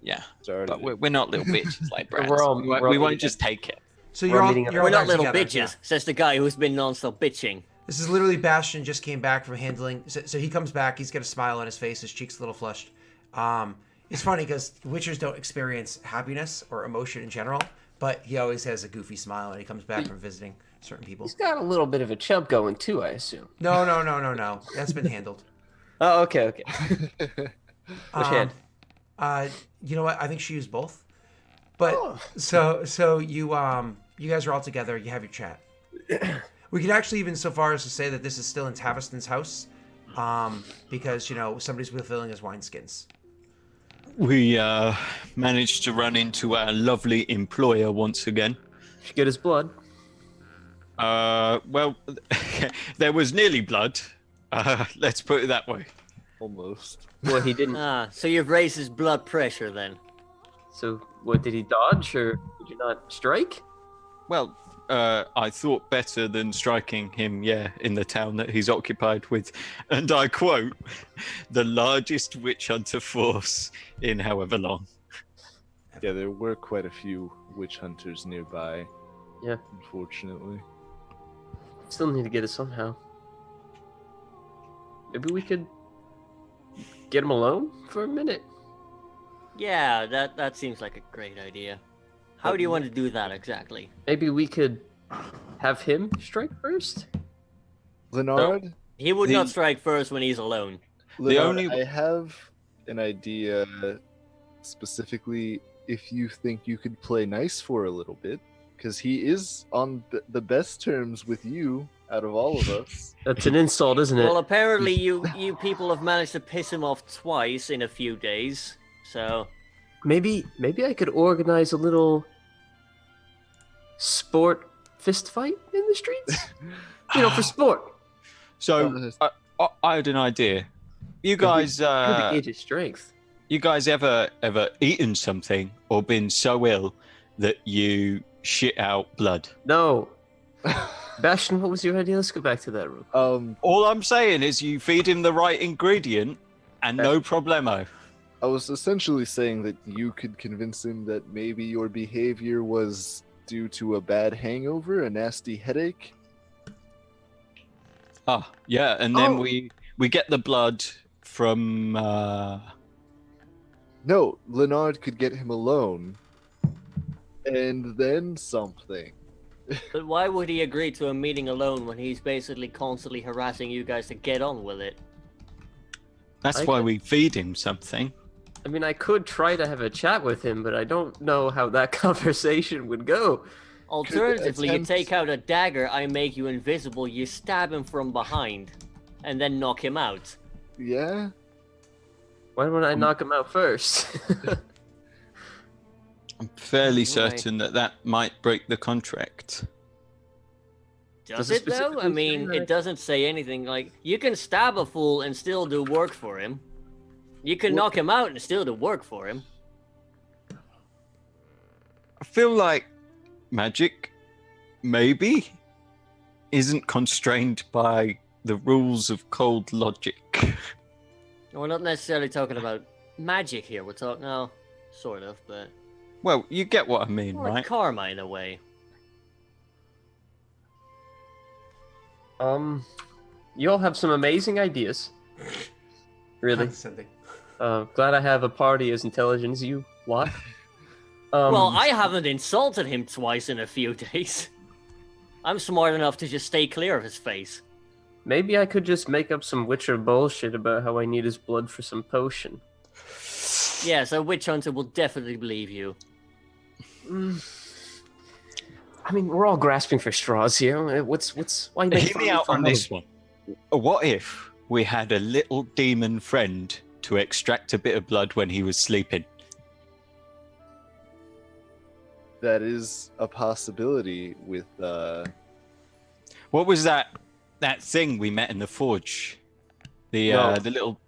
yeah, Started but it. we're not little bitches like Brad. We're all- we we're all we won't meeting just take it. So We're you're all meeting up. you're We're all not back little together, bitches, yeah. says the guy who's been non-stop bitching. This is literally Bastion just came back from handling. So he comes back. He's got a smile on his face. His cheeks a little flushed. It's funny because Witchers don't experience happiness or emotion in general, but he always has a goofy smile when he comes back from visiting certain people. He's got a little bit of a chump going too, I assume. No. That's been handled. Oh, okay. Which hand? You know what? I think she used both. But so you guys are all together. You have your chat. We could actually even so far as to say that this is still in Taviston's house, because somebody's refilling his wineskins. We managed to run into our lovely employer once again. Did you get his blood? Well, there was nearly blood. Let's put it that way. Almost. Well, he didn't. So you've raised his blood pressure then. So, what did he dodge, or did you not strike? Well, I thought better than striking him, in the town that he's occupied with, and I quote, the largest witch hunter force in however long. Yeah, there were quite a few witch hunters nearby. Yeah. Unfortunately. Still need to get it somehow. Maybe we could get him alone for a minute. Yeah, that seems like a great idea. How do you want to do that exactly? Maybe we could have him strike first. Leonard? He would The- not strike first when he's alone. Leonard, I have an idea specifically if you think you could play nice for a little bit, because he is on the best terms with you out of all of us. That's an insult, isn't it? Well, apparently you people have managed to piss him off twice in a few days. So Maybe I could organize a little sport fist fight in the streets. For sport. So, I had an idea. You guys, Could be gauge his strength. you guys ever eaten something or been so ill that you shit out blood? No. Bastion, what was your idea? Let's go back to that room. All I'm saying is you feed him the right ingredient and no problemo. I was essentially saying that you could convince him that maybe your behavior was due to a bad hangover, a nasty headache. Ah, yeah, and then Oh. we get the blood from No, Leonard could get him alone. And then something. but why would he agree to a meeting alone when he's basically constantly harassing you guys to get on with it? that's I why could- we feed him something. I mean, I could try to have a chat with him, but I don't know how that conversation would go. Alternatively, you attempt- take out a dagger, I make you invisible, you stab him from behind, and then knock him out. Yeah? Why don't I knock him out first? I'm fairly Right. certain that might break the contract. Does Does it it though? I specifically mean, say it that? doesn't say anything. Like, you can stab a fool and still do work for him. You can knock him out and still do work for him. I feel like magic, maybe, isn't constrained by the rules of cold logic. We're not necessarily talking about magic here. We're talking, no, sort of, but Well, you get what I mean, Like right? karma in a way. You all have some amazing ideas. Really. Condescending. Glad I have a party as intelligent as you lot. Well, I haven't insulted him twice in a few days. I'm smart enough to just stay clear of his face. Maybe I could just make up some Witcher bullshit about how I need his blood for some potion. Yes, a witch hunter will definitely believe you. I mean, we're all grasping for straws here. Why make Hear me out on this one. What if we had a little demon friend to extract a bit of blood when he was sleeping? That is a possibility with What was that thing we met in the forge? The No. the little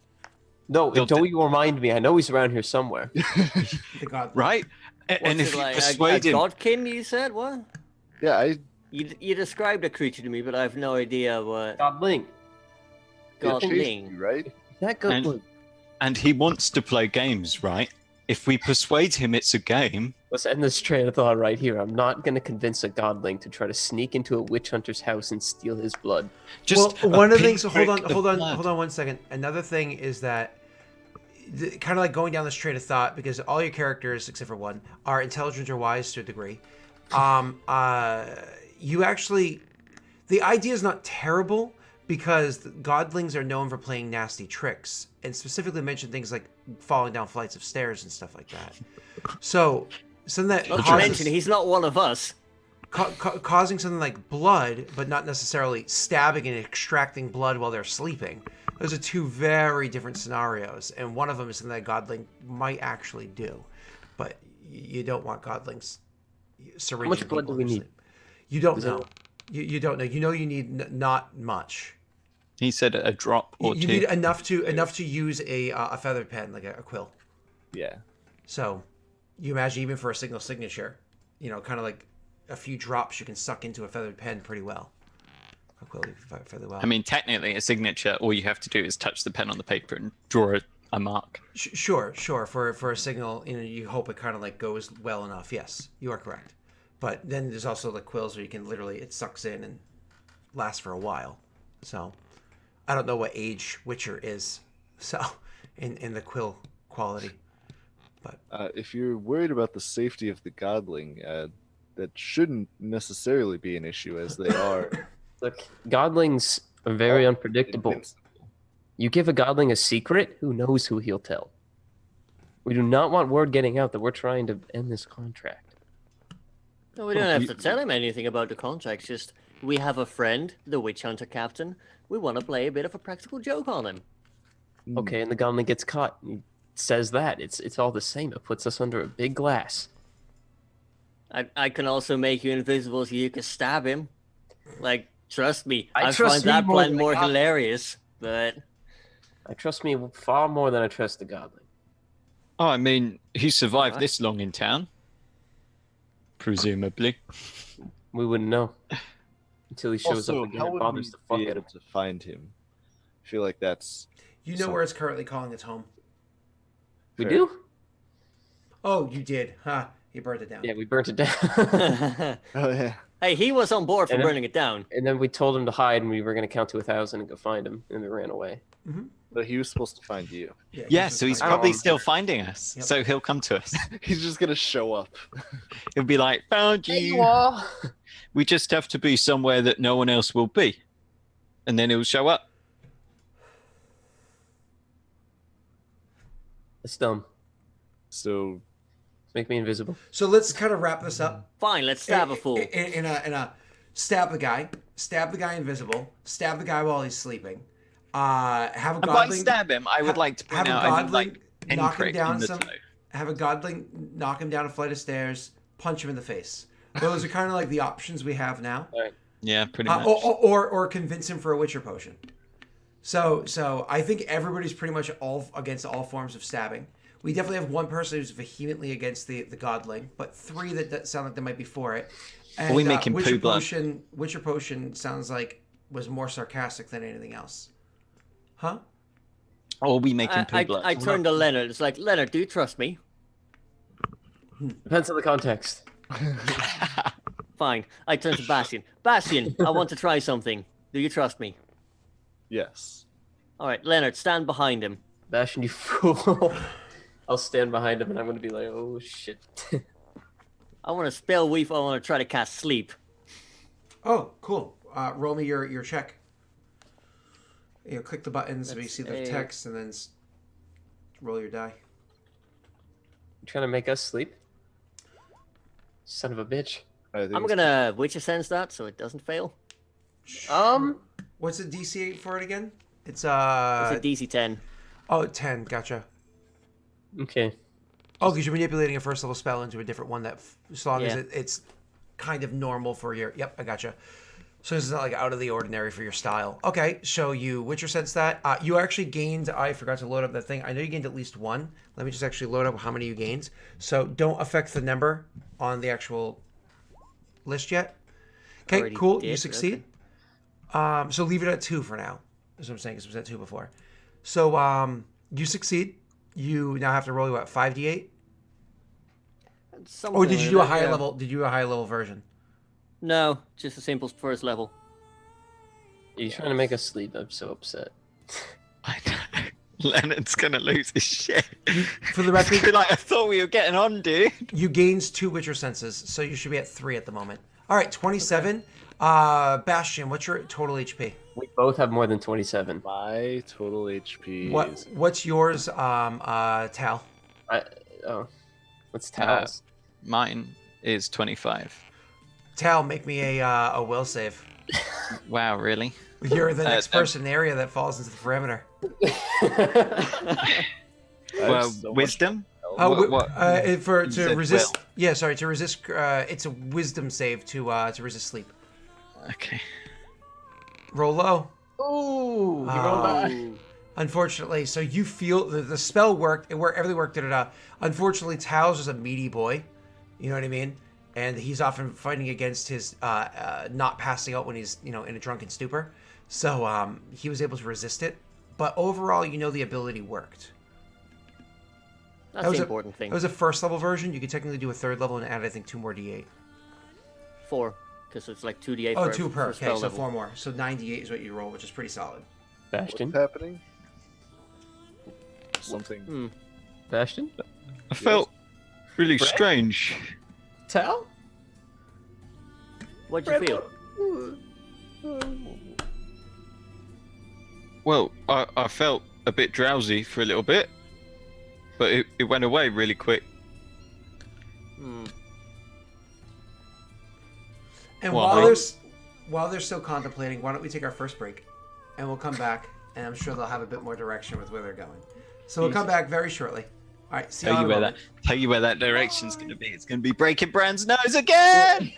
No, Don't- don't you remind me. I know he's around here somewhere. The god. right? What's And if it you like? persuade a him, godkin, you said? What? yeah, You described a creature to me, but I have no idea what. Godling. it chased Godling. you, right? That Godling. and he wants to play games, right? If we persuade him it's a game, Let's end this train of thought right here. I'm not going to convince a godling to try to sneak into a witch hunter's house and steal his blood. just well, a one of the things. pinprick Hold of blood. on 1 second. Another thing is that, kind of like going down this train of thought, because all your characters, except for one, are intelligent or wise to a degree. You actually, the idea is not terrible because the godlings are known for playing nasty tricks, and specifically mention things like falling down flights of stairs and stuff like that. So something that Not to causes, mention, he's not one of us. causing something like blood, but not necessarily stabbing and extracting blood while they're sleeping. Those are two very different scenarios, and one of them is something that godling might actually do, but you don't want godlings syringing much blood people do we in their need? sleep. You don't Is know. it- You don't know. You know you need not much. He said a drop or You two. need enough to use a feather pen, like a quill. Yeah. So you imagine even for a single signature, kind of like a few drops you can suck into a feathered pen pretty well. A quill fairly well. I mean, technically, a signature, all you have to do is touch the pen on the paper and draw a mark. Sure. For a signal, you hope it kind of like goes well enough. Yes, you are correct. But then there's also the quills where you can literally, it sucks in and lasts for a while. So I don't know what age Witcher is. So in the quill quality. But If you're worried about the safety of the godling, that shouldn't necessarily be an issue, as they are Look, godlings are very unpredictable. invincible. You give a godling a secret, who knows who he'll tell? We do not want word getting out that we're trying to end this contract. No, we don't have to tell him anything about the contract. Just we have a friend, the witch hunter captain. We want to play a bit of a practical joke on him. Okay, and the godling gets caught. He says that. It's all the same. It puts us under a big glass. I can also make you invisible so you can stab him. Like, trust me, I I trust find me that more plan than the more godling. hilarious. But I trust me far more than I trust the godling. Oh, I mean, he survived What? this long in town. Presumably. We wouldn't know until he shows Also, up again how and would bothers we the fuck be out able of to find him? I feel like that's you know where it's currently calling its home. We fair. do? Oh, you did. Huh. You burned it down. Yeah, we burnt it down. Oh yeah. hey, he was on board for And then- burning it down. And then we told him to hide, and we were going to count to 1,000 and go find him, and we ran away. But he was supposed to find you. Yeah, so he's I don't probably want- still finding us. Yep. So he'll come to us. He's just gonna show up. He'll be like, found you. are. We just have to be somewhere that no one else will be. And then he'll show up. It's dumb. So Make me invisible. So let's kind of wrap this up. Fine, let's stab a fool. In a stab the guy invisible, stab the guy while he's sleeping. Have a And by godling stab him, I would like to have point a out I would godling like knock him pinprick down in the some. toe. Have a godling knock him down a flight of stairs, punch him in the face. Those are kind of like the options we have now. Yeah, pretty much. Or convince him for a Witcher potion. So I think everybody's pretty much all against all forms of stabbing. We definitely have one person who's vehemently against the godling, but three that sound like they might be for it. And, we make him Witcher poo blood. potion. Witcher potion sounds like was more sarcastic than anything else. Huh? Or we make him poo I blood. turned to Leonard. It's like, Leonard, do you trust me? Depends on the context. Fine. I turn to Bastion. Bastion, I want to try something. Do you trust me? Yes. All right, Leonard, stand behind him. Bastion, you fool. I'll stand behind him and I'm going to be like, oh shit. I want to spell weave. I want to try to cast sleep. Oh, cool. Roll me your check. Click the buttons so you see the text, and then roll your die. You trying to make us sleep? Son of a bitch. I think I'm it's- gonna Witcher sense that so it doesn't fail. What's the DC for it again? It's It's a DC 10. Oh, 10. Gotcha. Okay. Oh, because you're manipulating a first level spell into a different one that, as long as Yeah. it's kind of normal for your. Yep, I gotcha. So it's not like out of the ordinary for your style. Okay, so you Witcher sense that. You actually gained. I forgot to load up that thing. I know you gained at least one. Let me just actually load up how many you gained. So don't affect the number on the actual list yet. Okay, Already cool. did, You succeed. So leave it at 2 for now. That's what I'm saying. Because it was at 2 before. So you succeed. You now have to roll what, 5d8. Or did you do a higher level? Did you do a higher level version? No, just a simple first level. Are you trying to make us sleep? I'm so upset. I know. Leonard's gonna lose his shit. For the record, Be like, I thought we were getting on, dude. you gained 2 Witcher senses, so you should be at 3 at the moment. All right, 27. Bastion, what's your total HP? We both have more than 27. My total HP is What's yours, Tal? What's Tal's? Mine is 25. Tal, make me a will save. Wow, really? You're the next person in the area that falls into the perimeter. I have Well, so much- wisdom? To said resist. will. Yeah, sorry, to resist. It's a wisdom save to resist sleep. Okay. Roll low. Ooh, you rolled high. Unfortunately, so you feel the spell worked. It worked. Everything worked. Unfortunately, Tal's is a meaty boy. You know what I mean? And he's often fighting against his not passing out when he's in a drunken stupor. So he was able to resist it. But overall, the ability worked. That's That was the a- important thing. It was a first level version. You could technically do a third level and add, I think, 2 more d8. 4, because it's like 2d8 Oh, for 2 per. for Okay, spell so level. 4 more. So 98 is what you roll, which is pretty solid. Bastion? What's happening? Something. Hmm. Bastion? I felt really strange. Tal? What'd you feel? Well, I felt a bit drowsy for a little bit, but it went away really quick. Hmm. And Well, while they're still contemplating, why don't we take our first break, and we'll come back, and I'm sure they'll have a bit more direction with where they're going. So we'll come back very shortly. All right, see you in a moment. Tell you where that direction's gonna be. It's gonna be breaking Bran's nose again.